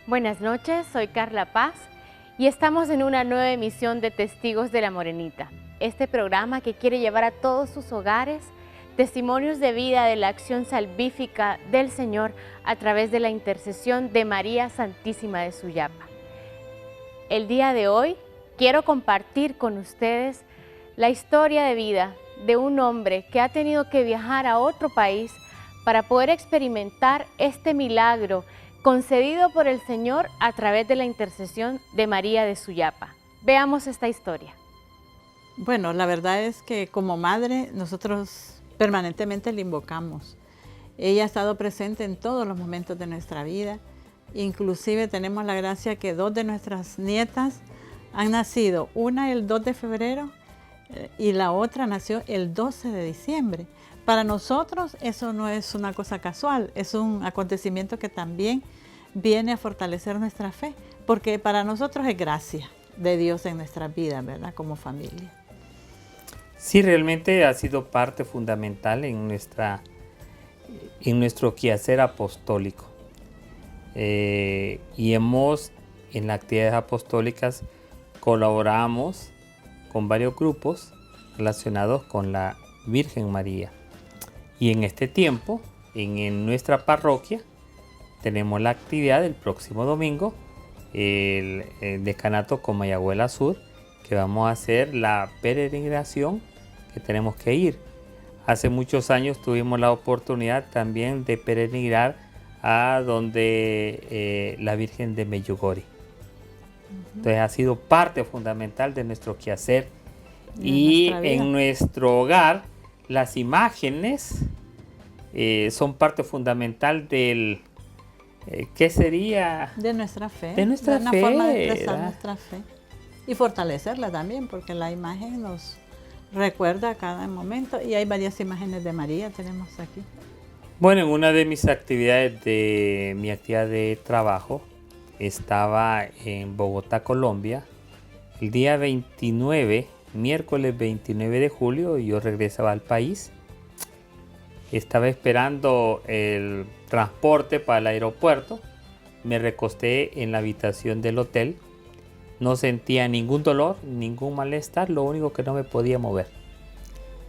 Buenas noches, soy Carla Paz y estamos en una nueva emisión de Testigos de la Morenita. Este programa que quiere llevar a todos sus hogares testimonios de vida de la acción salvífica del Señor a través de la intercesión de María Santísima de Suyapa. El día de hoy quiero compartir con ustedes la historia de vida de un hombre que ha tenido que viajar a otro país para poder experimentar este milagro concedido por el Señor a través de la intercesión de María de Suyapa. Veamos esta historia. Bueno, la verdad es que como madre nosotros permanentemente la invocamos. Ella ha estado presente en todos los momentos de nuestra vida. Inclusive tenemos la gracia que 2 de nuestras nietas han nacido, una el 2 de febrero y la otra nació el 12 de diciembre. Para nosotros eso no es una cosa casual, es un acontecimiento que también viene a fortalecer nuestra fe, porque para nosotros es gracia de Dios en nuestra vida, ¿verdad? Como familia. Sí, realmente ha sido parte fundamental en nuestro quehacer apostólico. Y en las actividades apostólicas, colaboramos con varios grupos relacionados con la Virgen María. Y en este tiempo, en nuestra parroquia, tenemos la actividad del próximo domingo, el decanato Comayagüela Sur, que vamos a hacer la peregrinación que tenemos que ir. Hace muchos años tuvimos la oportunidad también de peregrinar a donde la Virgen de Medjugorje. Entonces ha sido parte fundamental de nuestro quehacer y en nuestro hogar las imágenes son parte fundamental del ¿qué sería? De nuestra fe. De nuestra una fe. Una forma de expresar nuestra fe y fortalecerla también, porque la imagen nos recuerda a cada momento y hay varias imágenes de María, tenemos aquí. Bueno, en una de mis actividades mi actividad de trabajo estaba en Bogotá, Colombia. El día 29, miércoles 29 de julio, yo regresaba al país. Estaba esperando el transporte para el aeropuerto. Me recosté en la habitación del hotel. No sentía ningún dolor, ningún malestar. Lo único que no me podía mover.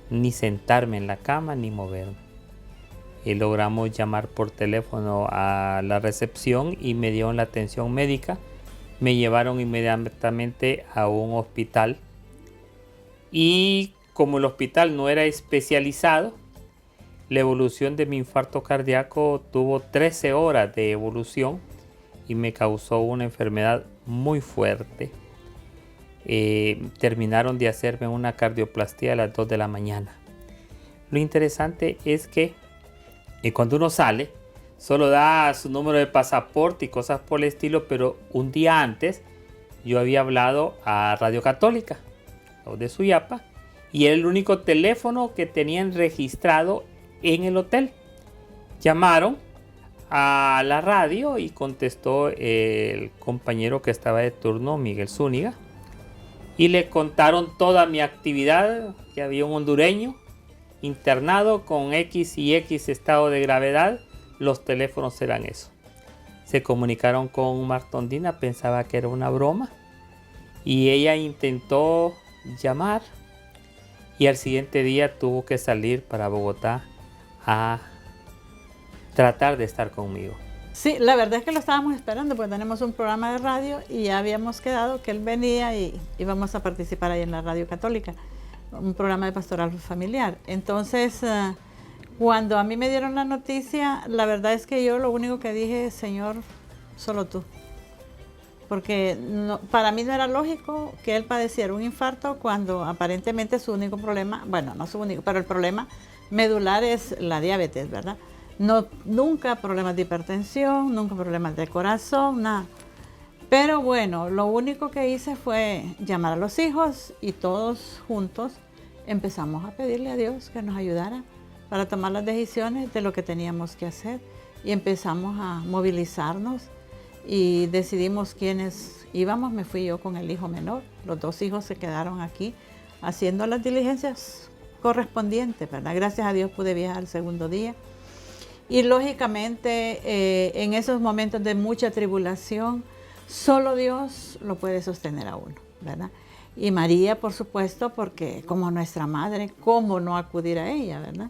Ni sentarme en la cama, ni moverme. Y logramos llamar por teléfono a la recepción y me dieron la atención médica. Me llevaron inmediatamente a un hospital. Y como el hospital no era especializado, la evolución de mi infarto cardíaco tuvo 13 horas de evolución y me causó una enfermedad muy fuerte. Terminaron de hacerme una cardioplastía a las 2 de la mañana. Lo interesante es que cuando uno sale, solo da su número de pasaporte y cosas por el estilo, pero un día antes yo había hablado a Radio Católica de Suyapa y era el único teléfono que tenían registrado en el hotel. Llamaron a la radio y contestó el compañero que estaba de turno, Miguel Zúñiga, y le contaron toda mi actividad, que había un hondureño internado con X y X estado de gravedad. Los teléfonos eran eso. Se comunicaron con Martondina, pensaba que era una broma y ella intentó llamar y al siguiente día tuvo que salir para Bogotá a tratar de estar conmigo. Sí, la verdad es que lo estábamos esperando porque tenemos un programa de radio y ya habíamos quedado que él venía y íbamos a participar ahí en la Radio Católica, un programa de pastoral familiar. Entonces, cuando a mí me dieron la noticia, la verdad es que yo lo único que dije, Señor, solo tú. Porque para mí no era lógico que él padeciera un infarto cuando aparentemente su único problema, bueno, no su único, pero el problema medular es la diabetes, ¿verdad? No, nunca problemas de hipertensión, nunca problemas de corazón, nada. Pero bueno, lo único que hice fue llamar a los hijos y todos juntos empezamos a pedirle a Dios que nos ayudara para tomar las decisiones de lo que teníamos que hacer y empezamos a movilizarnos y decidimos quiénes íbamos. Me fui yo con el hijo menor. Los 2 hijos se quedaron aquí haciendo las diligencias correspondientes, ¿verdad? Gracias a Dios pude viajar el segundo día. Y lógicamente en esos momentos de mucha tribulación, solo Dios lo puede sostener a uno, ¿verdad? Y María, por supuesto, porque como nuestra madre, ¿cómo no acudir a ella, verdad?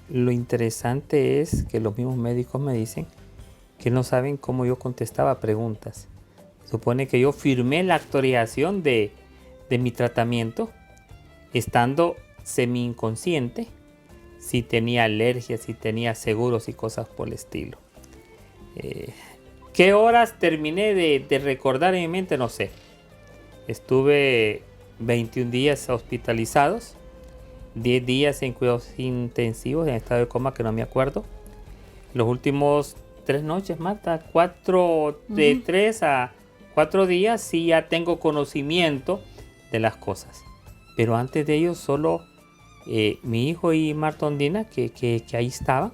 Lo interesante es que los mismos médicos me dicen que no saben cómo yo contestaba preguntas. Supone que yo firmé la autorización de mi tratamiento estando semi-inconsciente, si tenía alergias, si tenía seguros y cosas por el estilo. ¿Qué horas terminé de recordar en mi mente? No sé. Estuve 21 días hospitalizados, 10 días en cuidados intensivos, en estado de coma que no me acuerdo. Los últimos 3 noches, Marta, 3 a 4 días sí ya tengo conocimiento de las cosas. Pero antes de ello solo mi hijo y Marta Ondina que ahí estaban,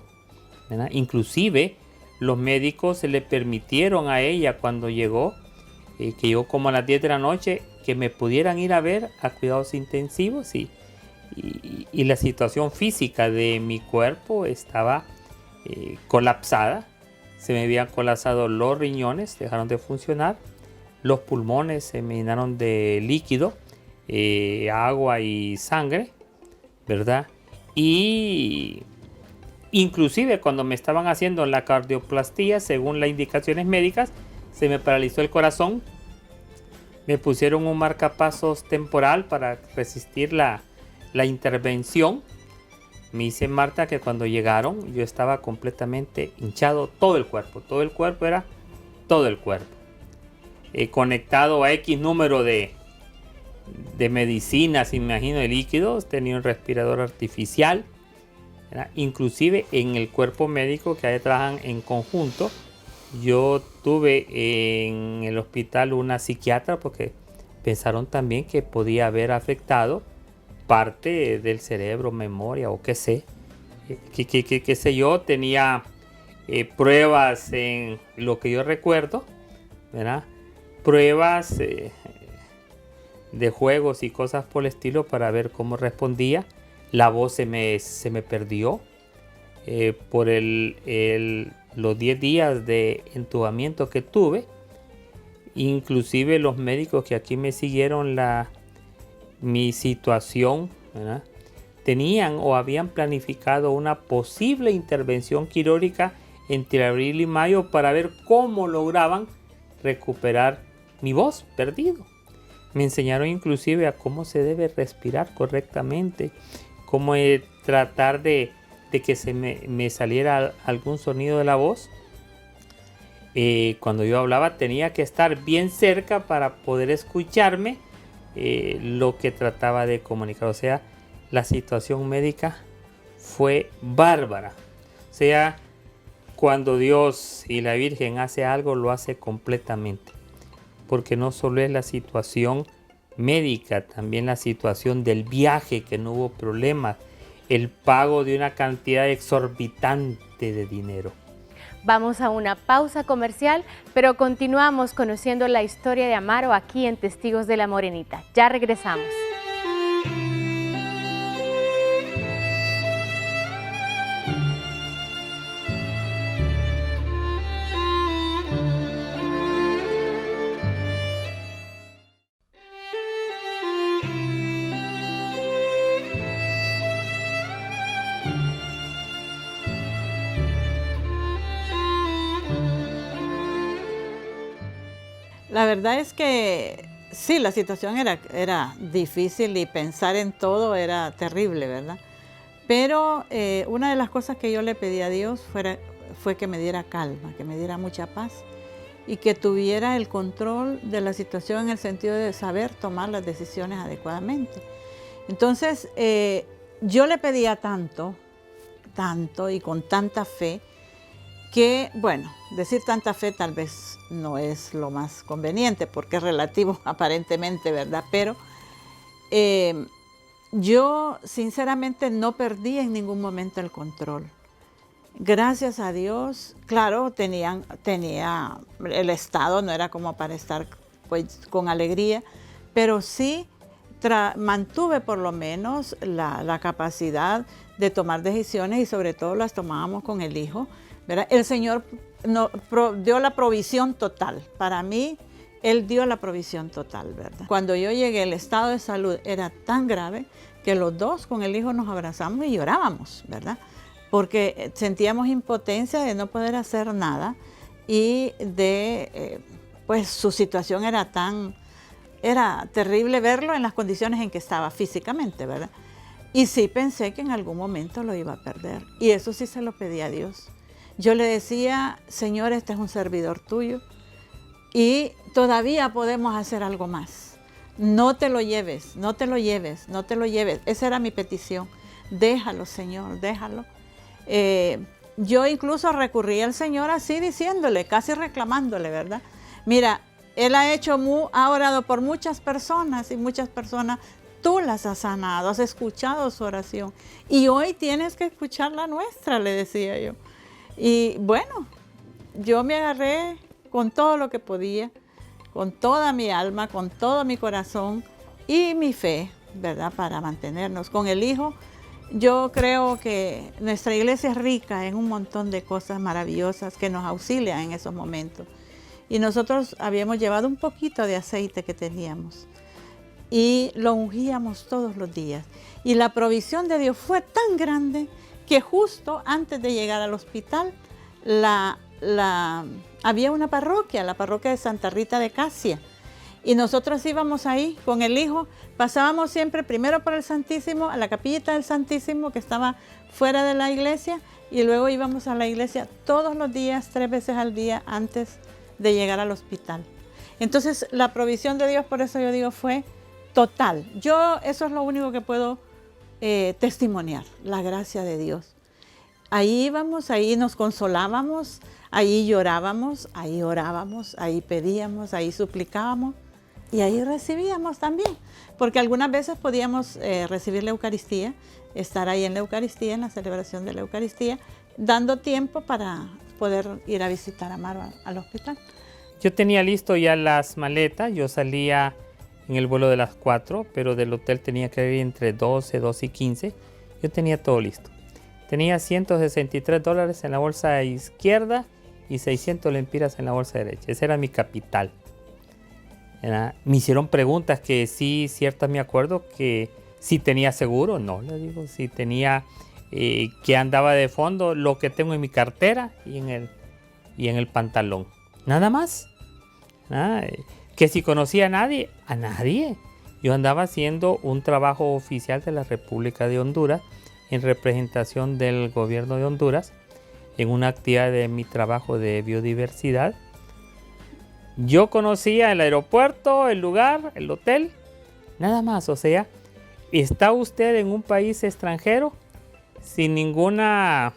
¿verdad? Inclusive los médicos se le permitieron a ella cuando llegó, que llegó como a las 10 de la noche, que me pudieran ir a ver a cuidados intensivos y la situación física de mi cuerpo estaba colapsada. Se me habían colapsado los riñones, dejaron de funcionar, los pulmones se me llenaron de líquido, agua y sangre, ¿verdad? Y inclusive cuando me estaban haciendo la cardioplastía, según las indicaciones médicas, se me paralizó el corazón. Me pusieron un marcapasos temporal para resistir la intervención. Me dice Marta que cuando llegaron yo estaba completamente hinchado, todo el cuerpo era todo el cuerpo. Conectado a X número de medicinas, imagino, de líquidos, tenía un respirador artificial, ¿verdad? Inclusive en el cuerpo médico que ahí trabajan en conjunto, yo tuve en el hospital una psiquiatra porque pensaron también que podía haber afectado parte del cerebro, memoria o qué sé, qué sé yo. Tenía pruebas en lo que yo recuerdo, ¿verdad? Pruebas de juegos y cosas por el estilo para ver cómo respondía. La voz se me perdió por los 10 días de entubamiento que tuve. Inclusive los médicos que aquí me siguieron mi situación, ¿verdad? Tenían o habían planificado una posible intervención quirúrgica entre abril y mayo para ver cómo lograban recuperar mi voz perdida. Me enseñaron inclusive a cómo se debe respirar correctamente, cómo tratar de que se me saliera algún sonido de la voz. Cuando yo hablaba tenía que estar bien cerca para poder escucharme lo que trataba de comunicar. O sea, la situación médica fue bárbara. O sea, cuando Dios y la Virgen hace algo, lo hace completamente. Porque no solo es la situación médica, también la situación del viaje, que no hubo problemas, el pago de una cantidad exorbitante de dinero. Vamos a una pausa comercial, pero continuamos conociendo la historia de Amaro aquí en Testigos de la Morenita. Ya regresamos. La verdad es que sí, la situación era difícil y pensar en todo era terrible, ¿verdad? Pero una de las cosas que yo le pedí a Dios fue que me diera calma, que me diera mucha paz y que tuviera el control de la situación en el sentido de saber tomar las decisiones adecuadamente. Entonces, yo le pedía tanto y con tanta fe, que, bueno, decir tanta fe tal vez no es lo más conveniente porque es relativo aparentemente, ¿verdad? Pero yo sinceramente no perdí en ningún momento el control. Gracias a Dios, claro, tenía el estado, no era como para estar pues con alegría, pero sí mantuve por lo menos la capacidad de tomar decisiones y sobre todo las tomábamos con el hijo, ¿verdad? El Señor dio la provisión total. Para mí, Él dio la provisión total, ¿verdad? Cuando yo llegué, el estado de salud era tan grave que los dos con el hijo nos abrazamos y llorábamos, ¿verdad? Porque sentíamos impotencia de no poder hacer nada y pues su situación era terrible verlo en las condiciones en que estaba físicamente, ¿verdad? Y sí pensé que en algún momento lo iba a perder. Y eso sí se lo pedí a Dios. Yo le decía, Señor, este es un servidor tuyo y todavía podemos hacer algo más. No te lo lleves, no te lo lleves, no te lo lleves. Esa era mi petición. Déjalo, Señor, déjalo. Yo incluso recurrí al Señor así diciéndole, casi reclamándole, ¿verdad? Mira, Él ha orado por muchas personas y muchas personas tú las has sanado, has escuchado su oración y hoy tienes que escuchar la nuestra, le decía yo. Y bueno, yo me agarré con todo lo que podía, con toda mi alma, con todo mi corazón y mi fe, ¿verdad? Para mantenernos con el hijo. Yo creo que nuestra iglesia es rica en un montón de cosas maravillosas que nos auxilian en esos momentos. Y nosotros habíamos llevado un poquito de aceite que teníamos y lo ungíamos todos los días. Y la provisión de Dios fue tan grande que justo antes de llegar al hospital había una parroquia, la parroquia de Santa Rita de Casia. Y nosotros íbamos ahí con el hijo, pasábamos siempre primero por el Santísimo, a la capillita del Santísimo que estaba fuera de la iglesia y luego íbamos a la iglesia todos los días, 3 veces al día antes de llegar al hospital. Entonces la provisión de Dios, por eso yo digo, fue total. Eso es lo único que puedo testimoniar, la gracia de Dios. Ahí íbamos, ahí nos consolábamos, ahí llorábamos, ahí orábamos, ahí pedíamos, ahí suplicábamos y ahí recibíamos también, porque algunas veces podíamos recibir la Eucaristía, estar ahí en la Eucaristía, en la celebración de la Eucaristía, dando tiempo para poder ir a visitar a Maro al hospital. Yo tenía listo ya las maletas, yo salía en el vuelo de las 4, pero del hotel tenía que ir entre 12 y 15. Yo tenía todo listo. Tenía $163 en la bolsa izquierda y 600 lempiras en la bolsa derecha. Ese era mi capital. Me hicieron preguntas que sí, ciertas me acuerdo, que si tenía seguro, no, le digo, si tenía, que andaba de fondo, lo que tengo en mi cartera y en el pantalón. Nada más. Que si conocía a nadie. Yo andaba haciendo un trabajo oficial de la República de Honduras en representación del gobierno de Honduras en una actividad de mi trabajo de biodiversidad. Yo conocía el aeropuerto, el lugar, el hotel, nada más. O sea, está usted en un país extranjero sin ninguna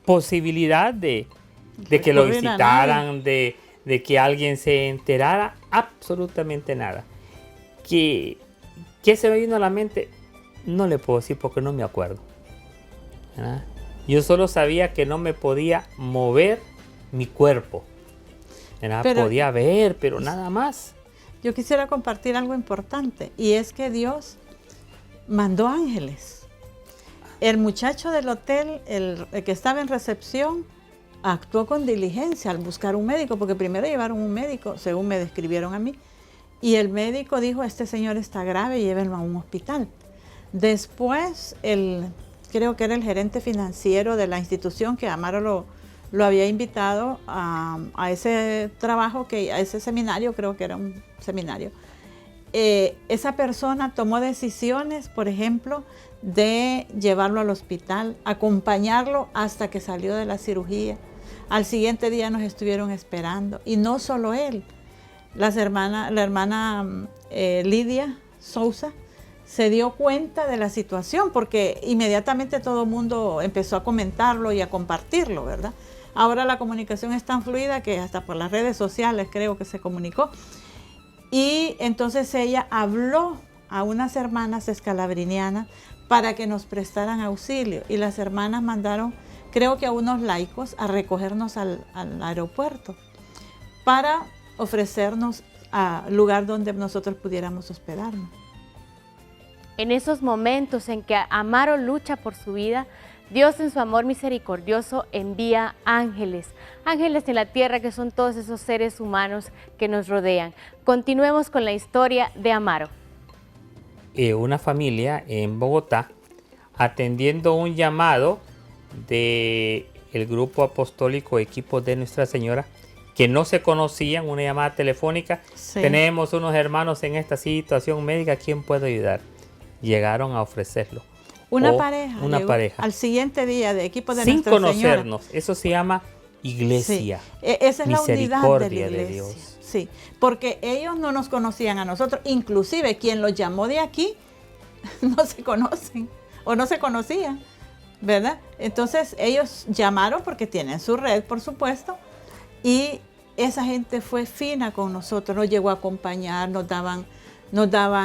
posibilidad de que lo visitaran, de que alguien se enterara, absolutamente nada. ¿Qué se me vino a la mente? No le puedo decir porque no me acuerdo. Yo solo sabía que no me podía mover mi cuerpo. Podía ver, pero nada más. Yo quisiera compartir algo importante y es que Dios mandó ángeles. El muchacho del hotel, el que estaba en recepción, actuó con diligencia al buscar un médico, porque primero llevaron un médico, según me describieron a mí, y el médico dijo, este señor está grave, llévenlo a un hospital. Después, creo que era el gerente financiero de la institución que Amaro lo había invitado a ese trabajo, a ese seminario, creo que era un seminario. Esa persona tomó decisiones, por ejemplo, de llevarlo al hospital, acompañarlo hasta que salió de la cirugía. Al siguiente día nos estuvieron esperando, y no solo él. La hermana Lidia Sousa se dio cuenta de la situación porque inmediatamente todo el mundo empezó a comentarlo y a compartirlo, ¿verdad? Ahora la comunicación es tan fluida que hasta por las redes sociales creo que se comunicó. Y entonces ella habló a unas hermanas escalabrinianas para que nos prestaran auxilio y las hermanas mandaron creo que a unos laicos, a recogernos al aeropuerto para ofrecernos al lugar donde nosotros pudiéramos hospedarnos. En esos momentos en que Amaro lucha por su vida, Dios en su amor misericordioso envía ángeles, ángeles en la tierra que son todos esos seres humanos que nos rodean. Continuemos con la historia de Amaro. Una familia en Bogotá, atendiendo un llamado del grupo apostólico Equipos de Nuestra Señora, que no se conocían, una llamada telefónica. Sí. Tenemos unos hermanos en esta situación médica, ¿quién puede ayudar? Llegaron a ofrecerlo. Una pareja. Al siguiente día de Equipos de Nuestra Señora. Sin conocernos. Eso se llama iglesia. Sí. Esa es la unidad de la iglesia. De Dios. Sí, porque ellos no nos conocían a nosotros. Inclusive quien los llamó de aquí no se conocen o no se conocían, ¿verdad? Entonces ellos llamaron porque tienen su red, por supuesto, y esa gente fue fina con nosotros, nos llegó a acompañar, nos daban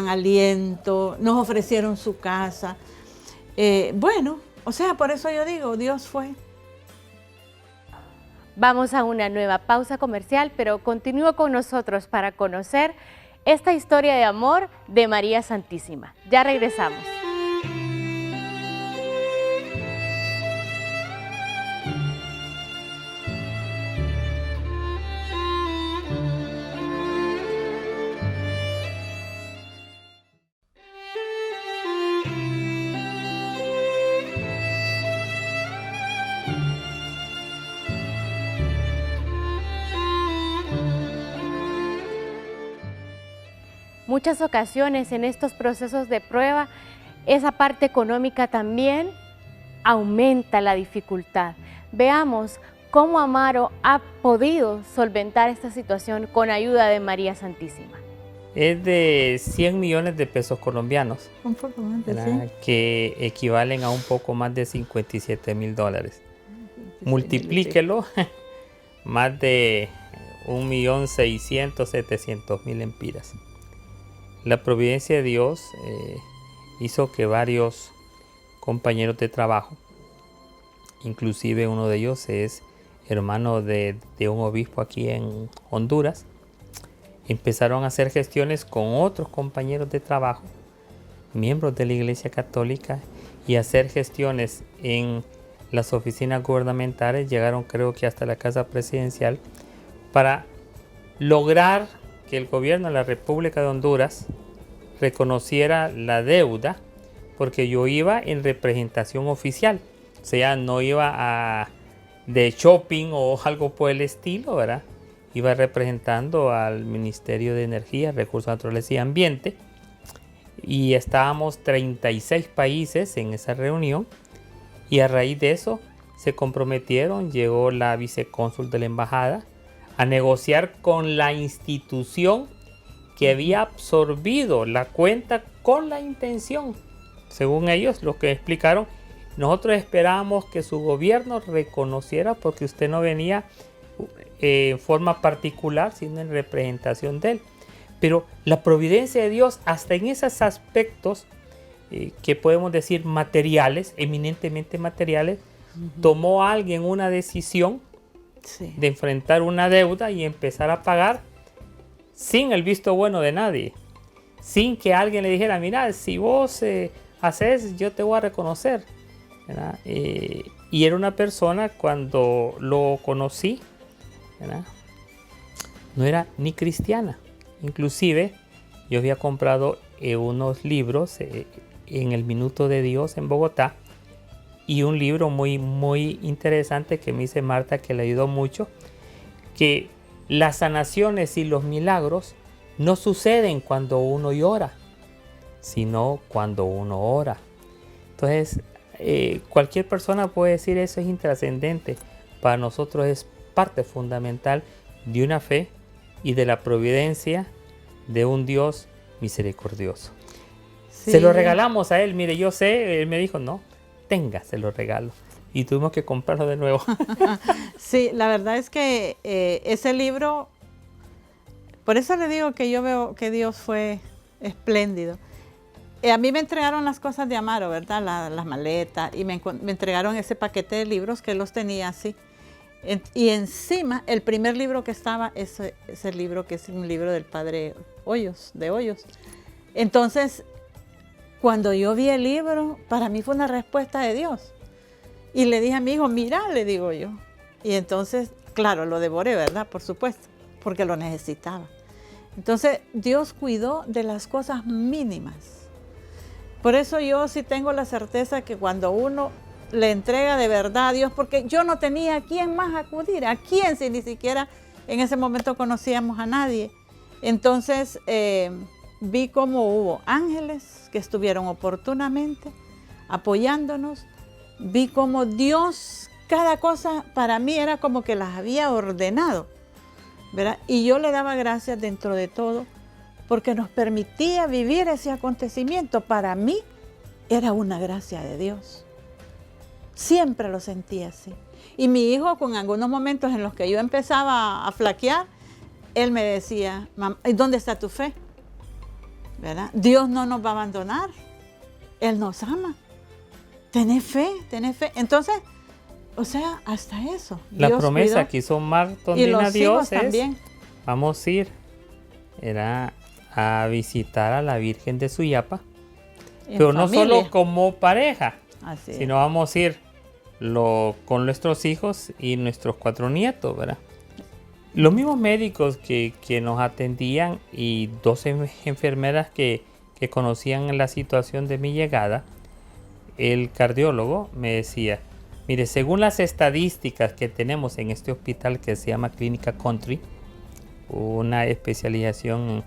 aliento, nos ofrecieron su casa. Bueno, o sea, por eso yo digo, Dios fue. Vamos a una nueva pausa comercial, pero continúa con nosotros para conocer esta historia de amor de María Santísima. Ya regresamos. Muchas ocasiones en estos procesos de prueba, esa parte económica también aumenta la dificultad. Veamos cómo Amaro ha podido solventar esta situación con ayuda de María Santísima. Es de 100 millones de pesos colombianos, un poco más de 100. Que equivalen a un poco más de $57,000. Multiplíquelo, más de 1.600.000-700.000 empiras. La providencia de Dios hizo que varios compañeros de trabajo, inclusive uno de ellos es hermano de un obispo aquí en Honduras, empezaron a hacer gestiones con otros compañeros de trabajo, miembros de la Iglesia Católica, y hacer gestiones en las oficinas gubernamentales. Llegaron, creo que hasta la Casa Presidencial, para lograr que el gobierno de la República de Honduras reconociera la deuda, porque yo iba en representación oficial, o sea, no iba de shopping o algo por el estilo, ¿verdad? Iba representando al Ministerio de Energía, Recursos Naturales y Ambiente, y estábamos 36 países en esa reunión, y a raíz de eso se comprometieron, llegó la vicecónsul de la embajada, a negociar con la institución que había absorbido la cuenta con la intención. Según ellos, lo que explicaron, nosotros esperábamos que su gobierno reconociera, porque usted no venía en forma particular, sino en representación de él. Pero la providencia de Dios, hasta en esos aspectos que podemos decir materiales, eminentemente materiales, tomó a alguien una decisión de enfrentar una deuda y empezar a pagar sin el visto bueno de nadie, sin que alguien le dijera, mira, si vos haces, yo te voy a reconocer, ¿verdad? Y era una persona, cuando lo conocí, ¿verdad?, no era ni cristiana. Inclusive yo había comprado unos libros en el Minuto de Dios en Bogotá, y un libro muy interesante que me dice Marta, que le ayudó mucho, que las sanaciones y los milagros no suceden cuando uno llora, sino cuando uno ora. Entonces, cualquier persona puede decir eso es intrascendente. Para nosotros es parte fundamental de una fe y de la providencia de un Dios misericordioso. Sí. Se lo regalamos a él, mire, yo sé, él me dijo, no, tenga, se lo regalo. Y tuvimos que comprarlo de nuevo. Sí, la verdad es que ese libro, por eso le digo que yo veo que Dios fue espléndido. a mí me entregaron las cosas de Amaro, ¿verdad? Las maletas, y me entregaron ese paquete de libros que los tenía así. Y encima, el primer libro que estaba, ese libro que es un libro del padre Hoyos, de Hoyos. Entonces, cuando yo vi el libro, para mí fue una respuesta de Dios. Y le dije a mi hijo, mira, le digo yo. Y entonces, claro, lo devoré, ¿verdad? Por supuesto, porque lo necesitaba. Entonces, Dios cuidó de las cosas mínimas. Por eso yo sí tengo la certeza que cuando uno le entrega de verdad a Dios, porque yo no tenía a quién más acudir, a quién, si ni siquiera en ese momento conocíamos a nadie. Entonces vi cómo hubo ángeles que estuvieron oportunamente apoyándonos, vi cómo Dios, cada cosa para mí era como que las había ordenado, ¿verdad? Y yo le daba gracias dentro de todo, porque nos permitía vivir ese acontecimiento. Para mí era una gracia de Dios. Siempre lo sentí así. Y mi hijo, con algunos momentos en los que yo empezaba a flaquear, él me decía, mamá, ¿dónde está tu fe? ¿Verdad? Dios no nos va a abandonar. Él nos ama. Tenés fe, tenés fe. Entonces, o sea, hasta eso. La Dios promesa cuidó. que hizo Marta Y los a Dios hijos también. vamos a ir, era a visitar a la Virgen de Suyapa, En pero no familia. solo como pareja, Así sino vamos a ir con nuestros hijos y nuestros 4 nietos, ¿verdad? Los mismos médicos que nos atendían y 2 enfermeras que conocían la situación de mi llegada, el cardiólogo me decía, mire, según las estadísticas que tenemos en este hospital que se llama Clínica Country, una especialización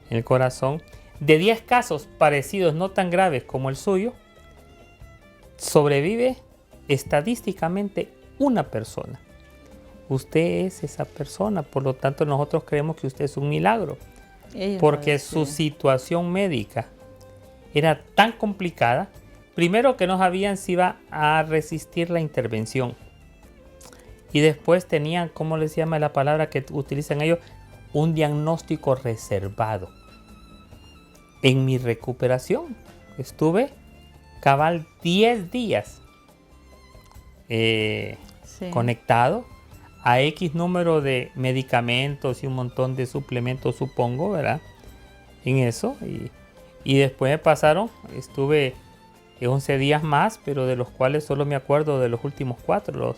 en el corazón, de 10 casos parecidos, no tan graves como el suyo, sobrevive estadísticamente una persona. Usted es esa persona, por lo tanto nosotros creemos que usted es un milagro, porque su situación médica era tan complicada, primero que no sabían si iba a resistir la intervención, y después tenían, ¿cómo les llama la palabra que utilizan ellos? Un diagnóstico reservado. En mi recuperación estuve cabal 10 días conectado a X número de medicamentos y un montón de suplementos, supongo, ¿verdad? En eso. Y después me pasaron, estuve 11 días más, pero de los cuales solo me acuerdo de los últimos 4.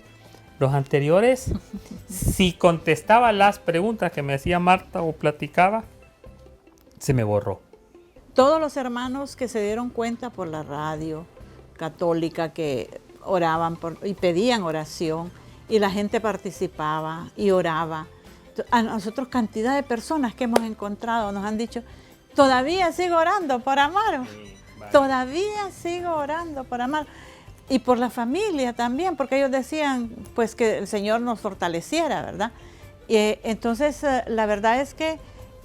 Los anteriores, si contestaba las preguntas que me hacía Marta o platicaba, se me borró. Todos los hermanos que se dieron cuenta por la radio católica que oraban y pedían oración, y la gente participaba y oraba. A nosotros cantidad de personas que hemos encontrado nos han dicho, todavía sigo orando por Amaro, todavía sigo orando por Amaro. Y por la familia también, porque ellos decían pues que el Señor nos fortaleciera, ¿verdad? Y entonces la verdad es que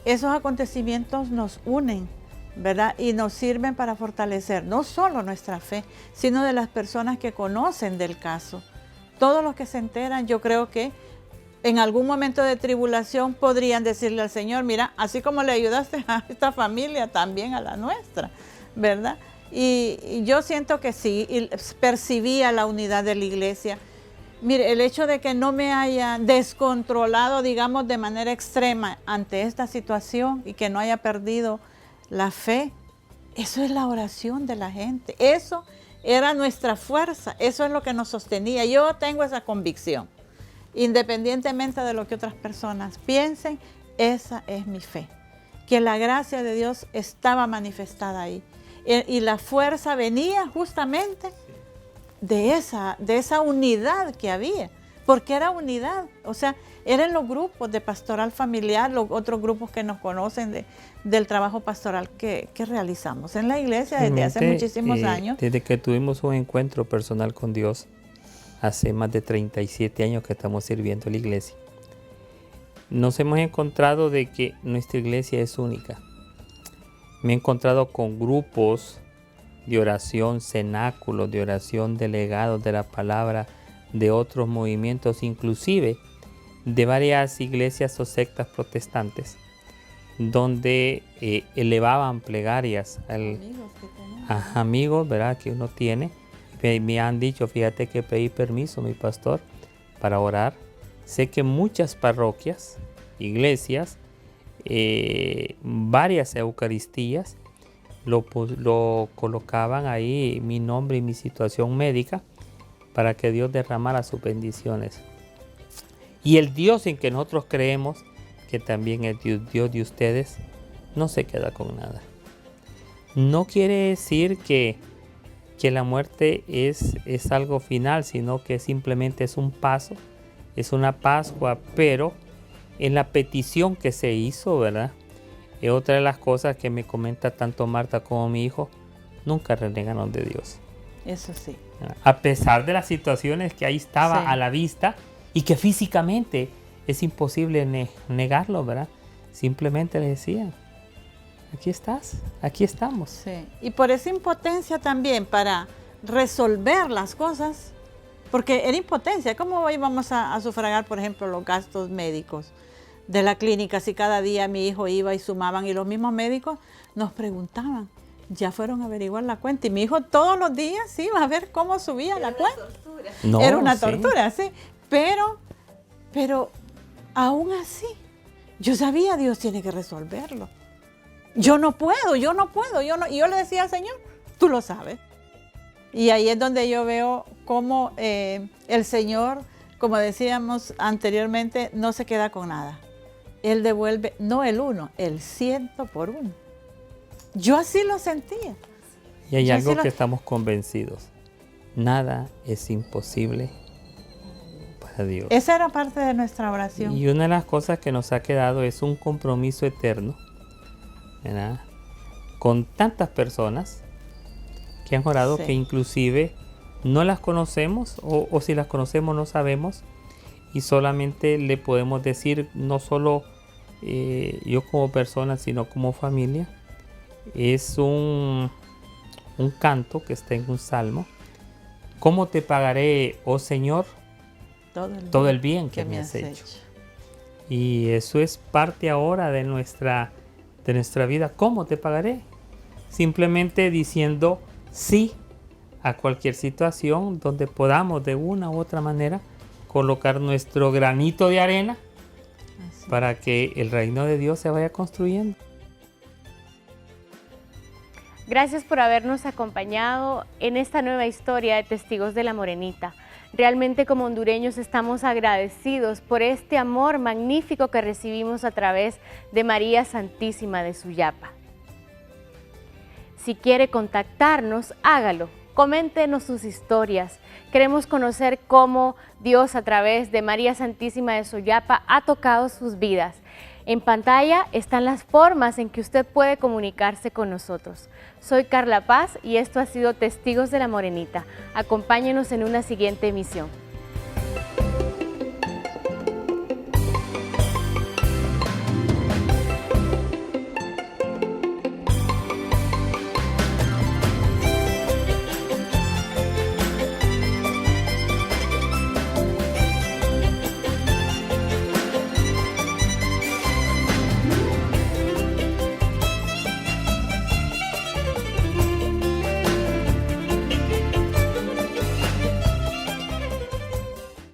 esos acontecimientos nos unen, ¿verdad? Y nos sirven para fortalecer no solo nuestra fe, sino de las personas que conocen del caso. Todos los que se enteran, yo creo que en algún momento de tribulación podrían decirle al Señor, mira, así como le ayudaste a esta familia, también a la nuestra, ¿verdad? Y yo siento que sí, y percibía la unidad de la iglesia. Mire, el hecho de que no me haya descontrolado, digamos, de manera extrema ante esta situación y que no haya perdido la fe, eso es la oración de la gente. Eso era nuestra fuerza, eso es lo que nos sostenía. Yo tengo esa convicción. Independientemente de lo que otras personas piensen, esa es mi fe. Que la gracia de Dios estaba manifestada ahí. Y la fuerza venía justamente de esa unidad que había, porque era unidad, o sea, eran los grupos de pastoral familiar, los otros grupos que nos conocen del trabajo pastoral que realizamos en la iglesia desde hace muchísimos años. Desde que tuvimos un encuentro personal con Dios, hace más de 37 años que estamos sirviendo a la iglesia, nos hemos encontrado de que nuestra iglesia es única. Me he encontrado con grupos de oración, cenáculos de oración, delegados de la palabra, de otros movimientos, inclusive de varias iglesias o sectas protestantes, donde elevaban plegarias a amigos, ¿verdad?, que uno tiene. Me han dicho, fíjate que pedí permiso, mi pastor, para orar. Sé que muchas parroquias, iglesias, varias eucaristías, lo colocaban ahí mi nombre y mi situación médica para que Dios derramara sus bendiciones. Y el Dios en que nosotros creemos, que también es Dios de ustedes, no se queda con nada. No quiere decir que la muerte es algo final, sino que simplemente es un paso, es una Pascua, pero en la petición que se hizo, ¿verdad? Es otra de las cosas que me comenta tanto Marta como mi hijo, nunca renegaron de Dios. Eso sí. A pesar de las situaciones que ahí estaba Sí. a la vista y que físicamente es imposible negarlo, ¿verdad? Simplemente le decían, aquí estás, aquí estamos. Sí. Y por esa impotencia también para resolver las cosas, porque era impotencia. ¿Cómo íbamos a sufragar, por ejemplo, los gastos médicos de la clínica si cada día mi hijo iba y sumaban y los mismos médicos nos preguntaban? Ya fueron a averiguar la cuenta y mi hijo todos los días iba a ver cómo subía la cuenta. No, Era una sí. tortura, sí. Pero aún así, yo sabía, Dios tiene que resolverlo. Yo no puedo. Y yo le decía al Señor, tú lo sabes. Y ahí es donde yo veo cómo el Señor, como decíamos anteriormente, no se queda con nada. Él devuelve, no el 1, el 100 por 1. Yo así lo sentía. Y hay Yo algo sí lo- que estamos convencidos. Nada es imposible para Dios. Esa era parte de nuestra oración. Y una de las cosas que nos ha quedado es un compromiso eterno, ¿verdad?, con tantas personas que han orado, Sí. que inclusive no las conocemos o si las conocemos no sabemos, y solamente le podemos decir, no solo yo como persona, sino como familia. Es un canto que está en un salmo. ¿Cómo te pagaré, oh Señor, todo el bien que me has hecho? Y eso es parte ahora de nuestra vida. ¿Cómo te pagaré? Simplemente diciendo sí a cualquier situación donde podamos de una u otra manera colocar nuestro granito de arena para que el reino de Dios se vaya construyendo. Gracias por habernos acompañado en esta nueva historia de Testigos de la Morenita. Realmente como hondureños estamos agradecidos por este amor magnífico que recibimos a través de María Santísima de Suyapa. Si quiere contactarnos, hágalo. Coméntenos sus historias. Queremos conocer cómo Dios a través de María Santísima de Suyapa ha tocado sus vidas. En pantalla están las formas en que usted puede comunicarse con nosotros. Soy Carla Paz y esto ha sido Testigos de la Morenita. Acompáñenos en una siguiente emisión.